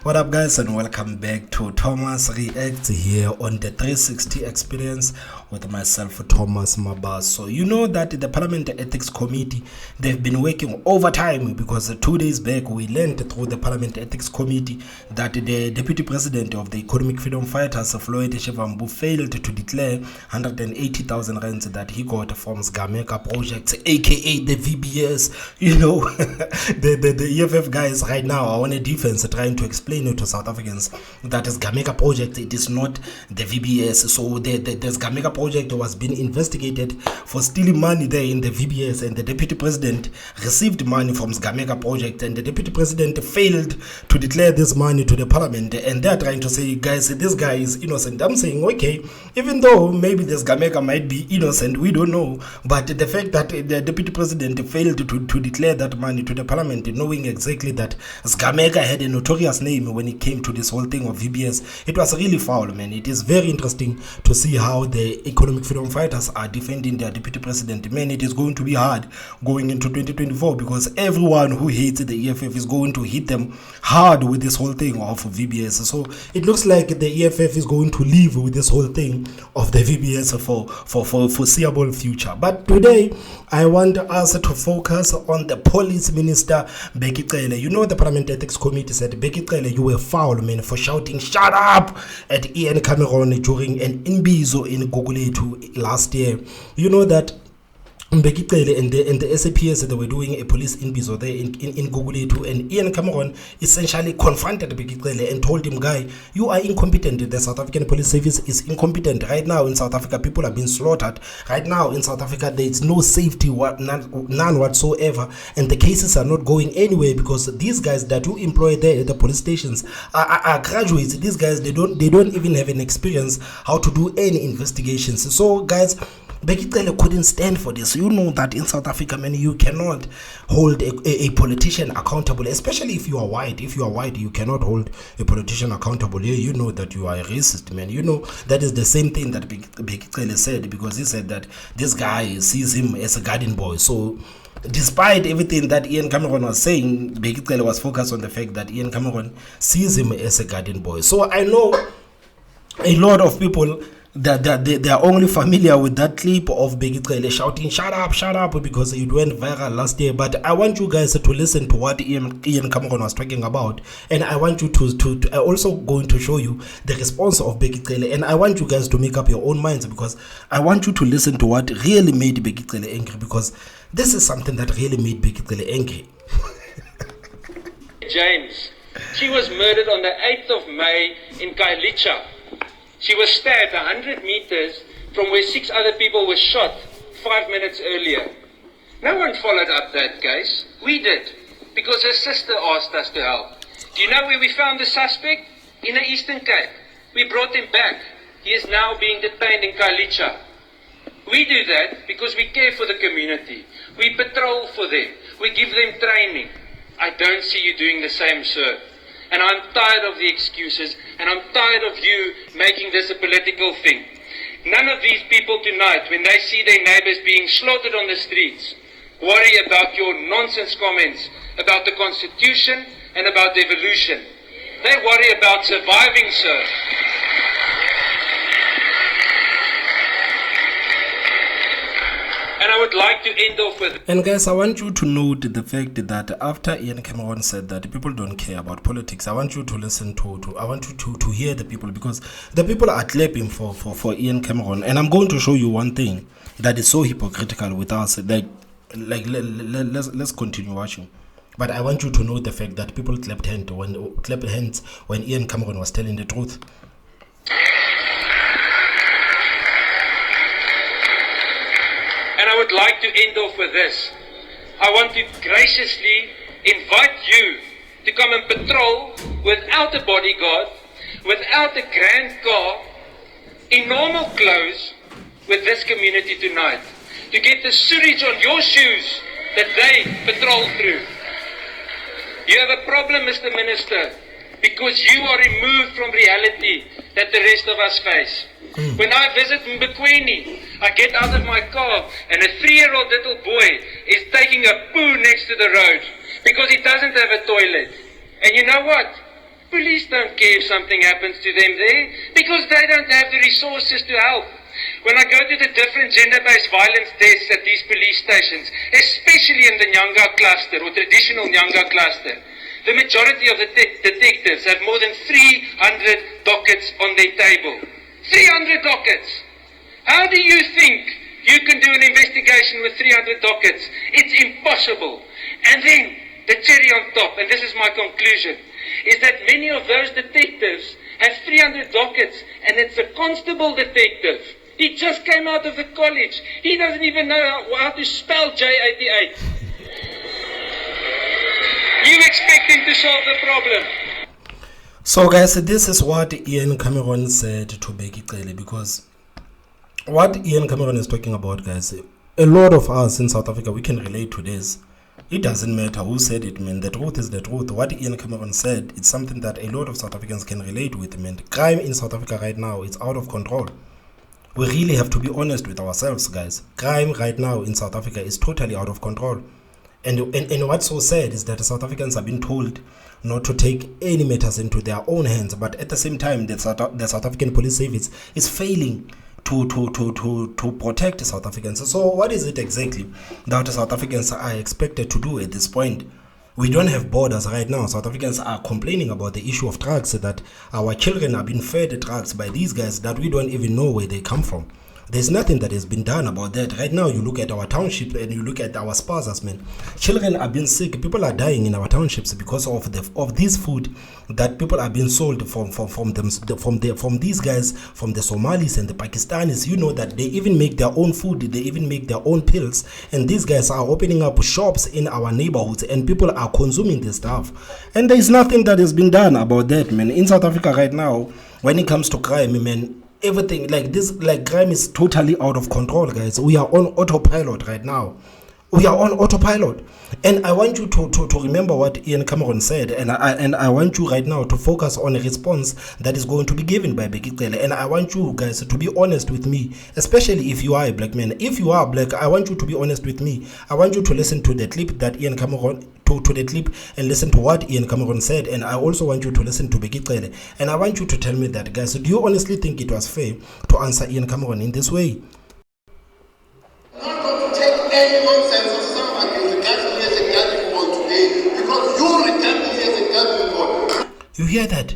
What up, guys, and welcome back to Thomas Reacts here on the 360 experience with myself, Thomas Mabas. So you know that the Parliament Ethics Committee, they've been working overtime because 2 days back we learned through the Parliament Ethics Committee that the Deputy President of the Economic Freedom Fighters, Floyd Shivambu, failed to declare 180,000 rands that he got from Sgameka projects, aka the VBS. You know, the EFF guys right now are on a defense trying to explain to South Africans that Sgameka project, it is not the VBS. So the Sgameka project was being investigated for stealing money there in the VBS, and the Deputy President received money from Sgameka project, and the Deputy President failed to declare this money to the Parliament, and they're trying to say, guys, this guy is innocent. I'm saying, okay, even though maybe the Sgameka might be innocent, we don't know, but the fact that the Deputy President failed to declare that money to the Parliament, knowing exactly that Sgameka had a notorious name when it came to this whole thing of VBS, it was really foul, man. It is very interesting to see how the Economic Freedom Fighters are defending their Deputy President. Man, it is going to be hard going into 2024 because everyone who hates the EFF is going to hit them hard with this whole thing of VBS. So it looks like the EFF is going to live with this whole thing of the VBS for foreseeable future. But today I want us to focus on the Police Minister Bheki Cele. You know, the Parliament Ethics Committee said, Bheki Cele, you were foul, man, for shouting "shut up" at Iam Cameron during an imbizo in Gugulethu last year. You know that Bheki Cele and the SAPS, they were doing a police imbizo there in Gugulethu, and Iam Cameron essentially confronted Bheki Cele and told him, guy, you are incompetent. The South African Police Service is incompetent. Right now in South Africa, people are being slaughtered. Right now in South Africa, there is no safety, none whatsoever, and the cases are not going anywhere because these guys that you employ there at the police stations are graduates. These guys, they don't even have an experience how to do any investigations. So guys, Bheki Cele couldn't stand for this. You know that in South Africa, man, you cannot hold a politician accountable, especially if you are white. If you are white, you cannot hold a politician accountable. You know that you are a racist, man. You know that is the same thing that Bheki Cele said, because he said that this guy sees him as a garden boy. So despite everything that Iam Cameron was saying, Bheki Cele was focused on the fact that Iam Cameron sees him as a garden boy. So I know a lot of people that they are only familiar with that clip of Bheki Cele shouting "shut up" because it went viral last year. But I want you guys to listen to what Iam Cameron was talking about, and I want you to I also going to show you the response of Bheki Cele, and I want you guys to make up your own minds, because I want you to listen to what really made Bheki Cele angry, because this is something that really made Bheki Cele angry. James, she was murdered on the 8th of May in Kailicha. She was stabbed 100 meters from where 6 other people were shot 5 minutes earlier. No one followed up that case. We did, because her sister asked us to help. Do you know where we found the suspect? In the Eastern Cape. We brought him back. He is now being detained in Kailicha. We do that because we care for the community. We patrol for them. We give them training. I don't see you doing the same, sir. And I'm tired of the excuses, and I'm tired of you making this a political thing. None of these people tonight, when they see their neighbors being slaughtered on the streets, worry about your nonsense comments about the Constitution and about devolution. They worry about surviving, sir. And I would like to end off with... And guys, I want you to note the fact that after Iam Cameron said that people don't care about politics, I want you to listen I want you to hear the people, because the people are clapping for Iam Cameron. And I'm going to show you one thing that is so hypocritical with us. Let's continue watching. But I want you to know the fact that people clapped hands when Iam Cameron was telling the truth. And I would like to end off with this. I want to graciously invite you to come and patrol without a bodyguard, without a grand car, in normal clothes with this community tonight, to get the sewage on your shoes that they patrol through. You have a problem, Mr. Minister, because you are removed from reality that the rest of us face. When I visit Mbekweni, I get out of my car and a 3-year-old little boy is taking a poo next to the road because he doesn't have a toilet. And you know what? Police don't care if something happens to them there because they don't have the resources to help. When I go to the different gender-based violence desks at these police stations, especially in the Nyanga cluster or traditional Nyanga cluster, the majority of the detectives have more than 300 dockets on their table. 300 dockets! How do you think you can do an investigation with 300 dockets? It's impossible. And then, the cherry on top, and this is my conclusion, is that many of those detectives have 300 dockets, and it's a constable detective. He just came out of the college. He doesn't even know how to spell J88. You expect him to solve the problem. So guys, this is what Iam Cameron said to Bheki Cele, because what Iam Cameron is talking about, guys, a lot of us in South Africa, we can relate to this. It doesn't matter who said it, man. The truth is the truth. What Iam Cameron said, it's something that a lot of South Africans can relate with, man. Crime in South Africa right now, it's out of control. We really have to be honest with ourselves, guys. Crime right now in South Africa is totally out of control. And what's so sad is that the South Africans have been told not to take any matters into their own hands, but at the same time, the South African Police Service is failing to protect the South Africans. So what is it exactly that the South Africans are expected to do at this point? We don't have borders right now. South Africans are complaining about the issue of drugs, that our children are being fed drugs by these guys that we don't even know where they come from. There's nothing that has been done about that. Right now, you look at our township and you look at our spouses, man. Children are being sick. People are dying in our townships because of this food that people are being sold from these guys, from the Somalis and the Pakistanis. You know that they even make their own food. They even make their own pills. And these guys are opening up shops in our neighborhoods and people are consuming this stuff. And there's nothing that has been done about that, man. In South Africa right now, when it comes to crime, man, everything like this, like crime is totally out of control, guys. We are on autopilot right now. We are on autopilot. And I want you to remember what Iam Cameron said, and I want you right now to focus on a response that is going to be given by Bheki Cele. And I want you guys to be honest with me, especially if you are a black man. If you are black, I want you to be honest with me. I want you to listen to the clip that Iam Cameron to the clip and listen to what Iam Cameron said. And I also want you to listen to Bheki Cele. And I want you to tell me that, guys, do you honestly think it was fair to answer Iam Cameron in this way? Not going to take any nonsense of someone who regards me as a guardian boy today, because you regard me as a guardian boy. You hear that?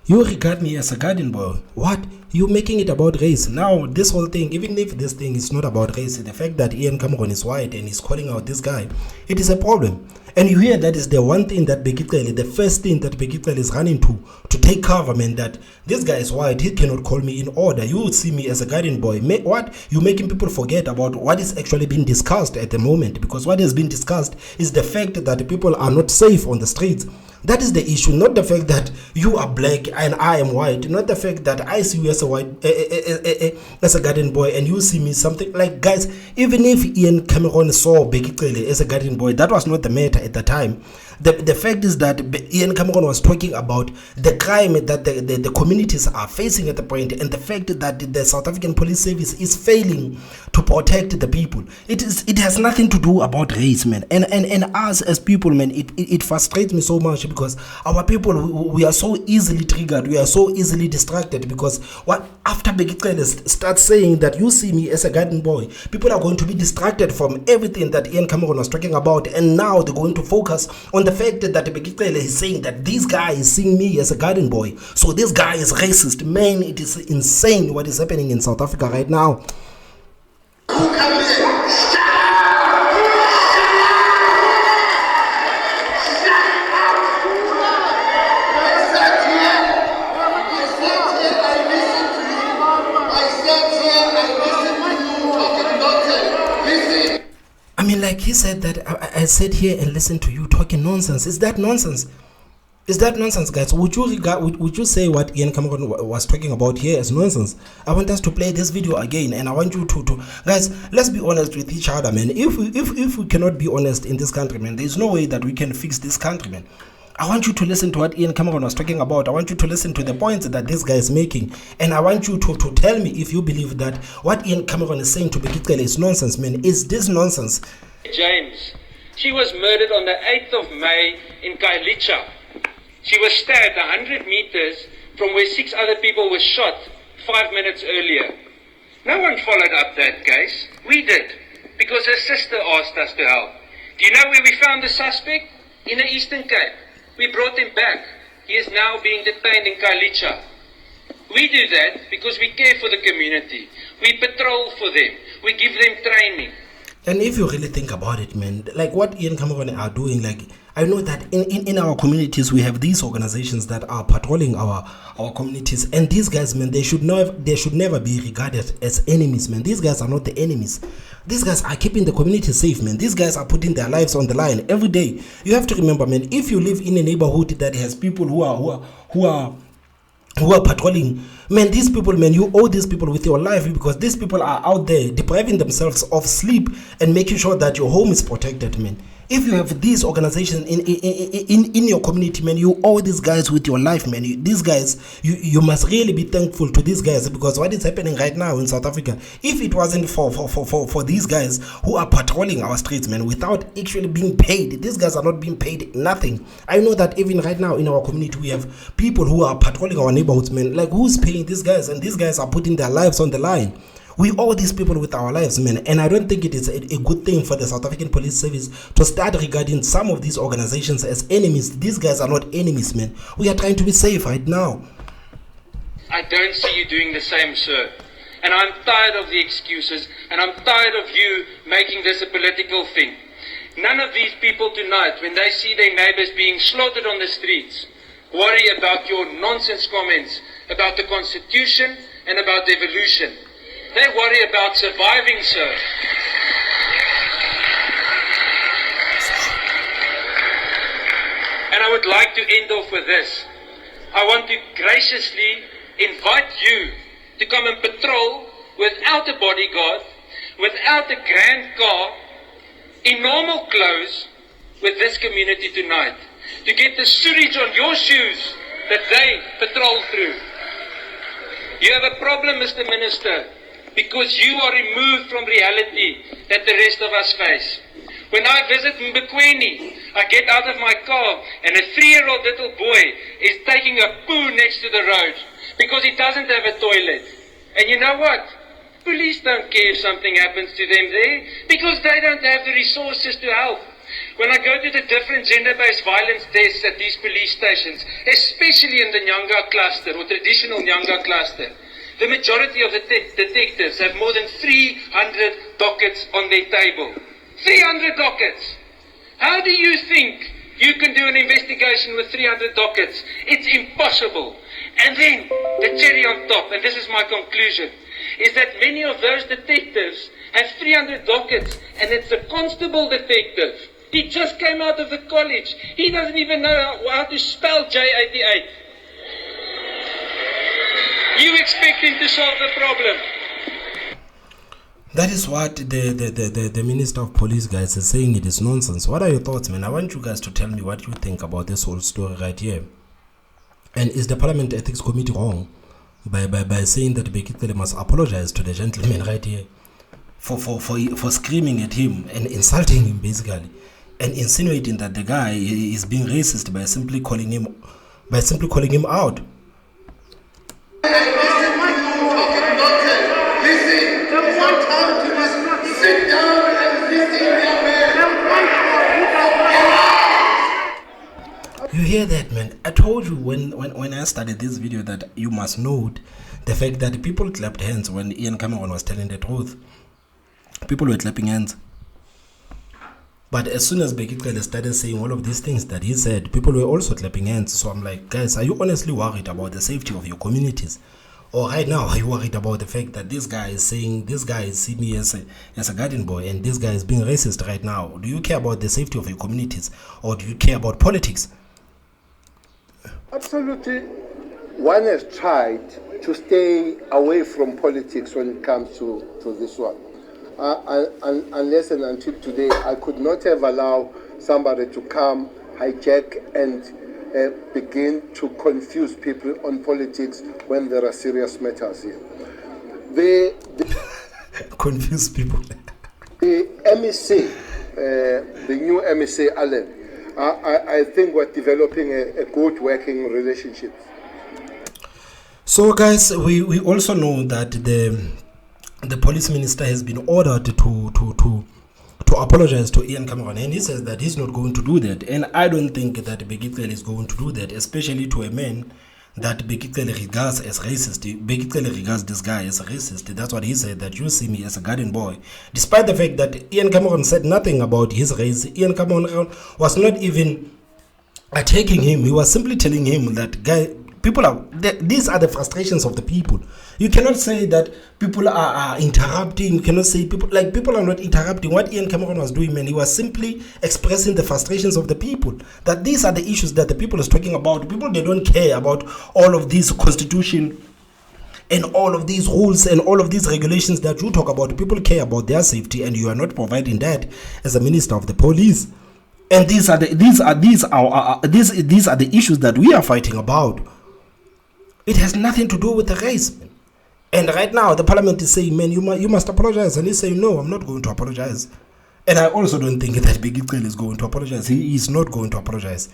You regard me as a guardian boy. What? You're making it about race. Now, this whole thing, even if this thing is not about race, the fact that Iam Cameron is white and he's calling out this guy, it is a problem. And you hear that is the one thing that Bheki Cele, the first thing that Bheki Cele is running to take cover, man, that this guy is white, he cannot call me in order. You would see me as a guardian boy. What? You're making people forget about what is actually being discussed at the moment, because what has been discussed is the fact that people are not safe on the streets. That is the issue, not the fact that you are black and I am white, not the fact that I see you as a white, as a guardian boy, and you see me something like, guys, even if Iam Cameron saw Bheki Cele as a guardian boy, that was not the matter at the time. The fact is that Iam Cameron was talking about the crime that the communities are facing at the point, and the fact that the South African Police Service is failing to protect the people. It has nothing to do about race, man. And us as people, man, it frustrates me so much, because our people, we are so easily triggered, we are so easily distracted, because what after Bheki Cele starts saying that you see me as a guardian boy, people are going to be distracted from everything that Iam Cameron was talking about, and now they're going to focus on the fact that Bheki Cele is saying that this guy is seeing me as a guardian boy, so this guy is racist. Man, it is insane what is happening in South Africa right now. Who comes in? I mean, like he said that I sat here and listened to you talking nonsense. Is that nonsense? Is that nonsense, guys? Would you say what Iam Cameron was talking about here as nonsense? I want us to play this video again, and I want you to guys, let's be honest with each other, man. If we cannot be honest in this country, man, there's no way that we can fix this country, man. I want you to listen to what Iam Cameron was talking about. I want you to listen to the points that this guy is making. And I want you to tell me if you believe that what Iam Cameron is saying to Bheki Cele is nonsense, man. Is this nonsense? James, she was murdered on the 8th of May in Kailicha. She was stabbed 100 meters from where 6 other people were shot 5 minutes earlier. No one followed up that case. We did, because her sister asked us to help. Do you know where we found the suspect? In the Eastern Cape. We brought him back. He is now being detained in Kailicha. We do that because we care for the community. We patrol for them. We give them training. And if you really think about it, man, like what Iam Cameron are doing, like I know that in our communities we have these organizations that are patrolling our communities, and these guys, man, they should never be regarded as enemies, man. These guys are not the enemies. These guys are keeping the community safe, man. These guys are putting their lives on the line every day. You have to remember, man, if you live in a neighborhood that has people who are patrolling, man, these people, man, you owe these people with your life, because these people are out there depriving themselves of sleep and making sure that your home is protected, man. If you have these organizations in your community, man, you owe these guys with your life, man. These guys, you must really be thankful to these guys, because what is happening right now in South Africa, if it wasn't for these guys who are patrolling our streets, man, without actually being paid, these guys are not being paid nothing. I know that even right now in our community, we have people who are patrolling our neighborhoods, man. Like, who's paying these guys? And these guys are putting their lives on the line. We owe these people with our lives, man. And I don't think it is a good thing for the South African Police Service to start regarding some of these organizations as enemies. These guys are not enemies, man. We are trying to be safe right now. I don't see you doing the same, sir. And I'm tired of the excuses, and I'm tired of you making this a political thing. None of these people tonight, when they see their neighbors being slaughtered on the streets, worry about your nonsense comments about the Constitution and about devolution. They worry about surviving, sir. And I would like to end off with this. I want to graciously invite you to come and patrol without a bodyguard, without a grand car, in normal clothes with this community tonight, to get the sewage on your shoes that they patrol through. You have a problem, Mr. Minister, because you are removed from reality that the rest of us face. When I visit Mbekweni, I get out of my car and a 3-year-old little boy is taking a poo next to the road because he doesn't have a toilet. And you know what? Police don't care if something happens to them there because they don't have the resources to help. When I go to the different gender-based violence desks at these police stations, especially in the Nyanga cluster or traditional Nyanga cluster, the majority of the detectives have more than 300 dockets on their table. 300 dockets! How do you think you can do an investigation with 300 dockets? It's impossible. And then, the cherry on top, and this is my conclusion, is that many of those detectives have 300 dockets, and it's a constable detective. He just came out of the college. He doesn't even know how to spell J88. You expect him to solve the problem. That is what the Minister of Police guys is saying. It is nonsense. What are your thoughts, man? I want you guys to tell me what you think about this whole story right here. And is the Parliament Ethics Committee wrong by saying that Bheki Cele must apologize to the gentleman right here for screaming at him and insulting him, basically, and insinuating that the guy is being racist by simply calling him out? You hear that, man? I told you when I started this video that you must note the fact that people clapped hands when Iam Cameron was telling the truth. People were clapping hands. But as soon as Bheki Cele started saying all of these things that he said, people were also clapping hands. So I'm like, guys, are you honestly worried about the safety of your communities? Or right now, are you worried about the fact that this guy is seeing me as a garden boy and this guy is being racist right now? Do you care about the safety of your communities, or do you care about politics? Absolutely. One has tried to stay away from politics when it comes to this one. Unless and until today, I could not have allowed somebody to come, hijack, and begin to confuse people on politics when there are serious matters here. Confuse people. The MEC, the new MEC, Allen, I think we're developing a good working relationship. So guys, we also know that the police minister has been ordered to apologize to Iam Cameron, and he says that he's not going to do that. And I don't think that Bheki Cele is going to do that, especially to a man that Bheki Cele regards as racist. Bheki Cele regards this guy as a racist. That's what he said, that you see me as a garden boy. Despite the fact that Iam Cameron said nothing about his race, Iam Cameron was not even attacking him. He was simply telling him that, guy, these are the frustrations of the people. You cannot say that people are interrupting. You cannot say people are not interrupting. What Iam Cameron was doing, man, he was simply expressing the frustrations of the people. That these are the issues that the people is talking about. People, they don't care about all of these constitution and all of these rules and all of these regulations that you talk about. People care about their safety, and you are not providing that as a minister of the police. And these are the issues that we are fighting about. It has nothing to do with the race, man. And right now, the parliament is saying, man, you must apologize. And he's saying, no, I'm not going to apologize. And I also don't think that Bheki Cele is going to apologize. He is not going to apologize.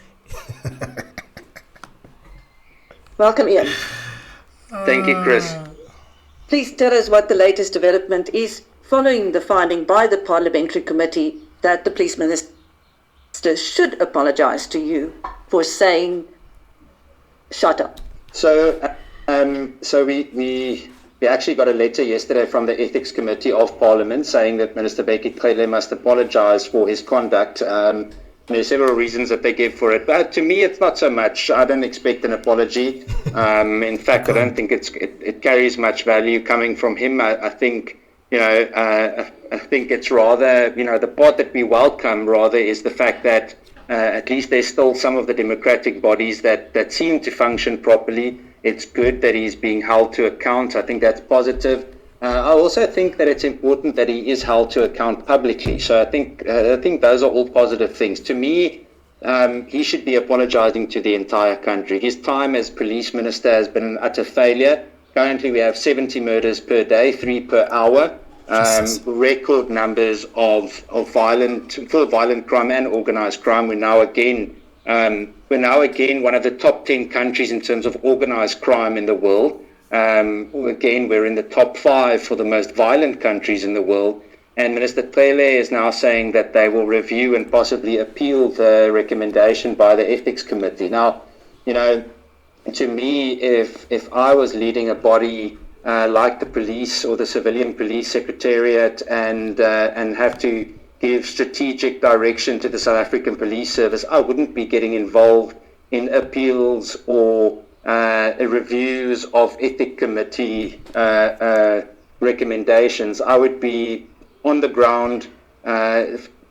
Welcome, Ian. Thank you, Chris. Please tell us what the latest development is following the finding by the Parliamentary Committee that the Police Minister should apologize to you for saying, shut up. So we actually got a letter yesterday from the Ethics Committee of Parliament saying that Minister Bheki Cele must apologise for his conduct. There are several reasons that they give for it, but to me it's not so much. I don't expect an apology. In fact, I don't think it carries much value coming from him. I think, I think it's rather, the part that we welcome rather is the fact that at least there's still some of the democratic bodies that seem to function properly. It's good that he's being held to account. I think that's positive. I also think that it's important that he is held to account publicly. So I think those are all positive things. To me, he should be apologizing to the entire country. His time as police minister has been an utter failure. Currently, we have 70 murders per day, 3 per hour. Record numbers of violent crime and organized crime. We're now again one of the top 10 countries in terms of organized crime in the world. Again, we're in the top 5 for the most violent countries in the world. And Minister Cele is now saying that they will review and possibly appeal the recommendation by the Ethics Committee. Now, to me, if I was leading a body like the police or the civilian police secretariat and have to give strategic direction to the South African Police Service, I wouldn't be getting involved in appeals or reviews of Ethics Committee recommendations. I would be on the ground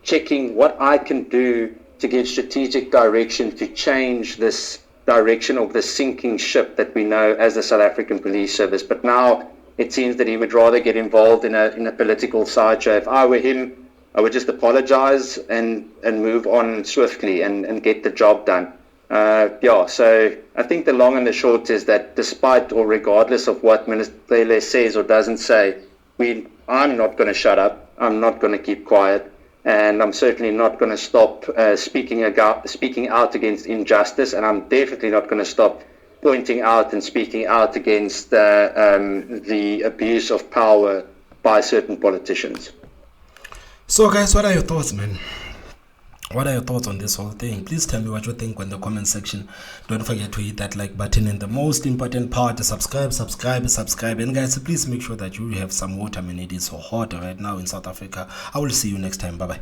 checking what I can do to give strategic direction to change this direction of the sinking ship that we know as the South African Police Service. But now it seems that he would rather get involved in a political sideshow. If I were him, I would just apologize and move on swiftly and get the job done. So I think the long and the short is that despite or regardless of what Minister Cele says or doesn't say, I'm not going to shut up. I'm not going to keep quiet. And I'm certainly not going to stop speaking out against injustice, and I'm definitely not going to stop pointing out and speaking out against the abuse of power by certain politicians. So guys, what are your thoughts, man? What are your thoughts on this whole thing? Please tell me what you think in the comment section. Don't forget to hit that like button, and the most important part is subscribe. And guys, please make sure that you have some water, man. It is so hot right now in South Africa. I will see you next time. Bye bye.